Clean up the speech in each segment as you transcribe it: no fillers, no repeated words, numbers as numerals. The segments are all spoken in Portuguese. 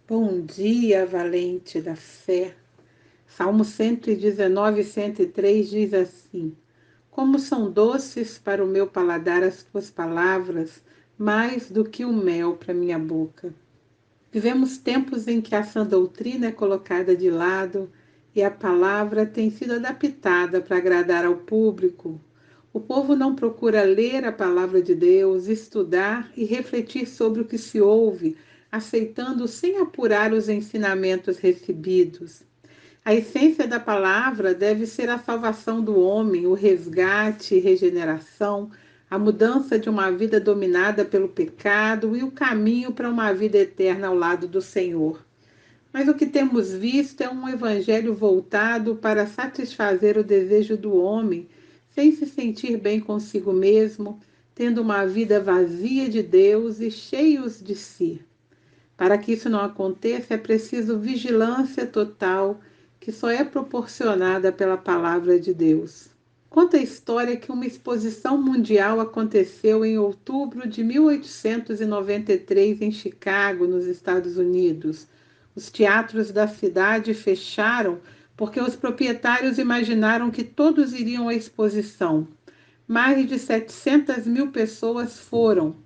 Bom dia, valente da fé. Salmo 119, 103 diz assim: Como são doces para o meu paladar as tuas palavras, mais do que o mel para minha boca. Vivemos tempos em que a sã doutrina é colocada de lado e a palavra tem sido adaptada para agradar ao público. O povo não procura ler a palavra de Deus, estudar e refletir sobre o que se ouve, aceitando sem apurar os ensinamentos recebidos. A essência da palavra deve ser a salvação do homem, o resgate e regeneração, a mudança de uma vida dominada pelo pecado e o caminho para uma vida eterna ao lado do Senhor. Mas o que temos visto é um evangelho voltado para satisfazer o desejo do homem, sem se sentir bem consigo mesmo, tendo uma vida vazia de Deus e cheios de si. Para que isso não aconteça, é preciso vigilância total, que só é proporcionada pela palavra de Deus. Conta a história que uma exposição mundial aconteceu em outubro de 1893 em Chicago, nos Estados Unidos. Os teatros da cidade fecharam porque os proprietários imaginaram que todos iriam à exposição. Mais de 700 mil pessoas foram,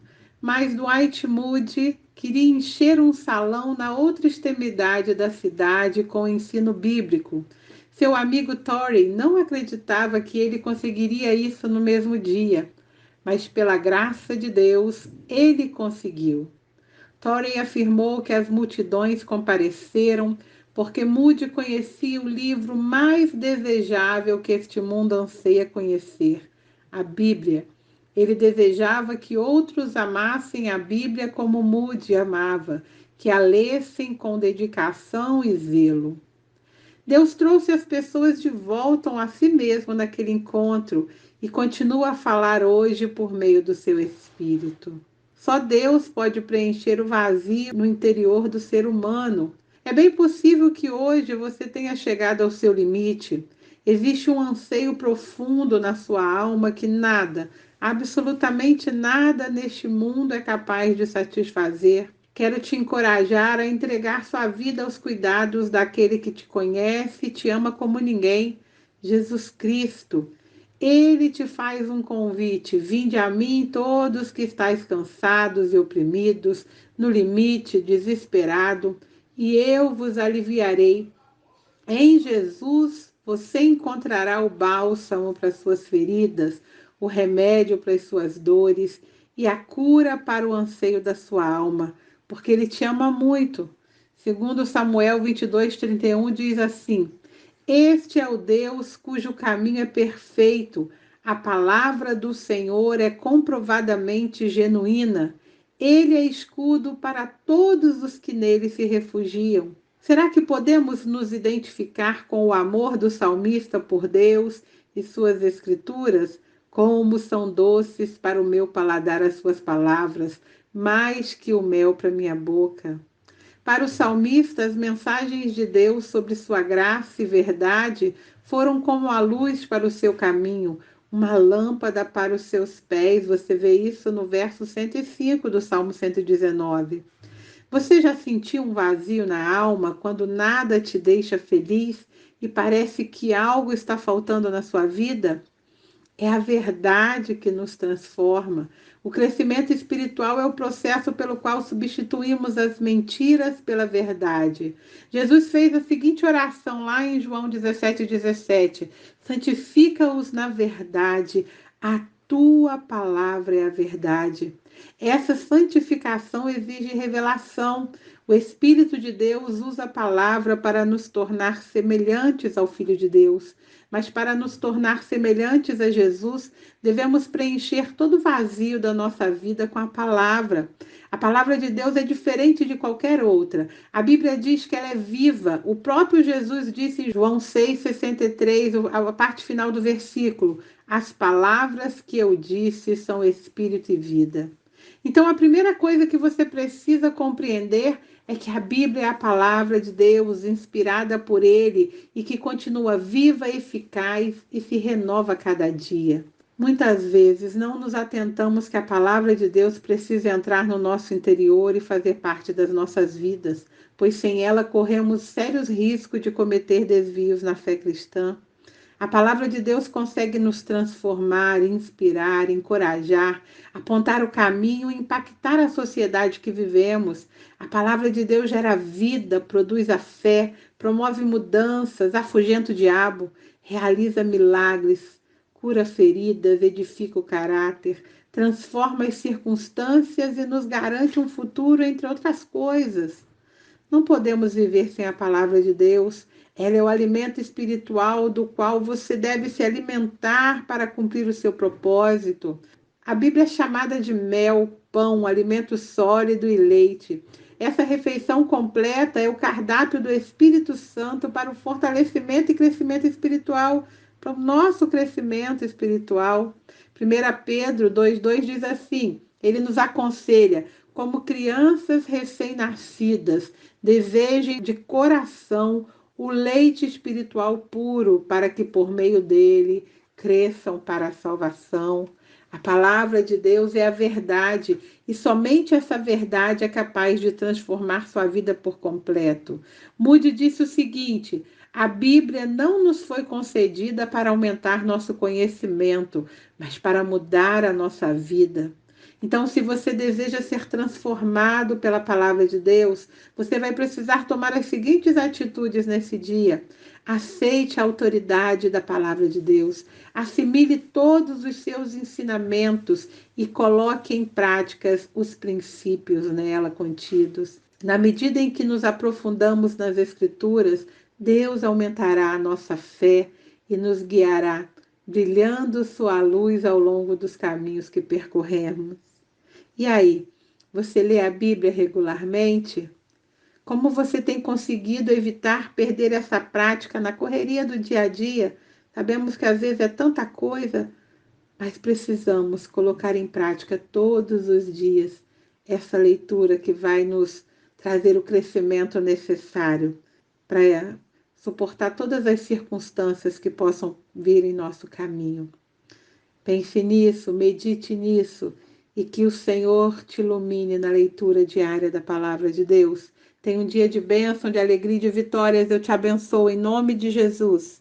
mas Dwight Moody queria encher um salão na outra extremidade da cidade com o ensino bíblico. Seu amigo Torrey não acreditava que ele conseguiria isso no mesmo dia, mas pela graça de Deus, ele conseguiu. Torrey afirmou que as multidões compareceram porque Moody conhecia o livro mais desejável que este mundo anseia conhecer, a Bíblia. Ele desejava que outros amassem a Bíblia como Moody amava, que a lessem com dedicação e zelo. Deus trouxe as pessoas de volta a si mesmo naquele encontro e continua a falar hoje por meio do seu Espírito. Só Deus pode preencher o vazio no interior do ser humano. É bem possível que hoje você tenha chegado ao seu limite. Existe um anseio profundo na sua alma que nada, absolutamente nada neste mundo é capaz de satisfazer. Quero te encorajar a entregar sua vida aos cuidados daquele que te conhece e te ama como ninguém, Jesus Cristo. Ele te faz um convite: vinde a mim todos que estáis cansados e oprimidos, no limite, desesperado, e eu vos aliviarei. Em Jesus você encontrará o bálsamo para suas feridas, o remédio para as suas dores e a cura para o anseio da sua alma, porque Ele te ama muito. Segundo Samuel 22:31 diz assim: Este é o Deus cujo caminho é perfeito, a palavra do Senhor é comprovadamente genuína. Ele é escudo para todos os que nele se refugiam. Será que podemos nos identificar com o amor do salmista por Deus e suas escrituras? Como são doces para o meu paladar as suas palavras, mais que o mel para minha boca. Para o salmista, as mensagens de Deus sobre sua graça e verdade foram como a luz para o seu caminho, uma lâmpada para os seus pés. Você vê isso no verso 105 do Salmo 119. Você já sentiu um vazio na alma quando nada te deixa feliz e parece que algo está faltando na sua vida? É a verdade que nos transforma. O crescimento espiritual é o processo pelo qual substituímos as mentiras pela verdade. Jesus fez a seguinte oração lá em João 17:17: santifica-os na verdade, a tua palavra é a verdade. Essa santificação exige revelação. O Espírito de Deus usa a palavra para nos tornar semelhantes ao Filho de Deus. Mas para nos tornar semelhantes a Jesus, devemos preencher todo o vazio da nossa vida com a palavra. A palavra de Deus é diferente de qualquer outra. A Bíblia diz que ela é viva. O próprio Jesus disse em João 6,63, a parte final do versículo: As palavras que eu disse são espírito e vida. Então, a primeira coisa que você precisa compreender é que a Bíblia é a palavra de Deus, inspirada por Ele e que continua viva, eficaz e se renova a cada dia. Muitas vezes não nos atentamos que a palavra de Deus precisa entrar no nosso interior e fazer parte das nossas vidas, pois sem ela corremos sérios riscos de cometer desvios na fé cristã. A palavra de Deus consegue nos transformar, inspirar, encorajar, apontar o caminho e impactar a sociedade que vivemos. A palavra de Deus gera vida, produz a fé, promove mudanças, afugenta o diabo, realiza milagres, cura feridas, edifica o caráter, transforma as circunstâncias e nos garante um futuro, entre outras coisas. Não podemos viver sem a palavra de Deus. Ela é o alimento espiritual do qual você deve se alimentar para cumprir o seu propósito. A Bíblia é chamada de mel, pão, alimento sólido e leite. Essa refeição completa é o cardápio do Espírito Santo para o fortalecimento e crescimento espiritual, para o nosso crescimento espiritual. 1 Pedro 2,2 diz assim: ele nos aconselha, como crianças recém-nascidas, desejem de coração o leite espiritual puro, para que por meio dele cresçam para a salvação. A palavra de Deus é a verdade e somente essa verdade é capaz de transformar sua vida por completo. Moody disse o seguinte: a Bíblia não nos foi concedida para aumentar nosso conhecimento, mas para mudar a nossa vida. Então, se você deseja ser transformado pela palavra de Deus, você vai precisar tomar as seguintes atitudes nesse dia. Aceite a autoridade da palavra de Deus, assimile todos os seus ensinamentos e coloque em práticas os princípios nela contidos. Na medida em que nos aprofundamos nas Escrituras, Deus aumentará a nossa fé e nos guiará, brilhando sua luz ao longo dos caminhos que percorremos. E aí, você lê a Bíblia regularmente? Como você tem conseguido evitar perder essa prática na correria do dia a dia? Sabemos que às vezes é tanta coisa, mas precisamos colocar em prática todos os dias essa leitura que vai nos trazer o crescimento necessário para suportar todas as circunstâncias que possam vir em nosso caminho. Pense nisso, medite nisso e que o Senhor te ilumine na leitura diária da palavra de Deus. Tenha um dia de bênção, de alegria e de vitórias. Eu te abençoo em nome de Jesus.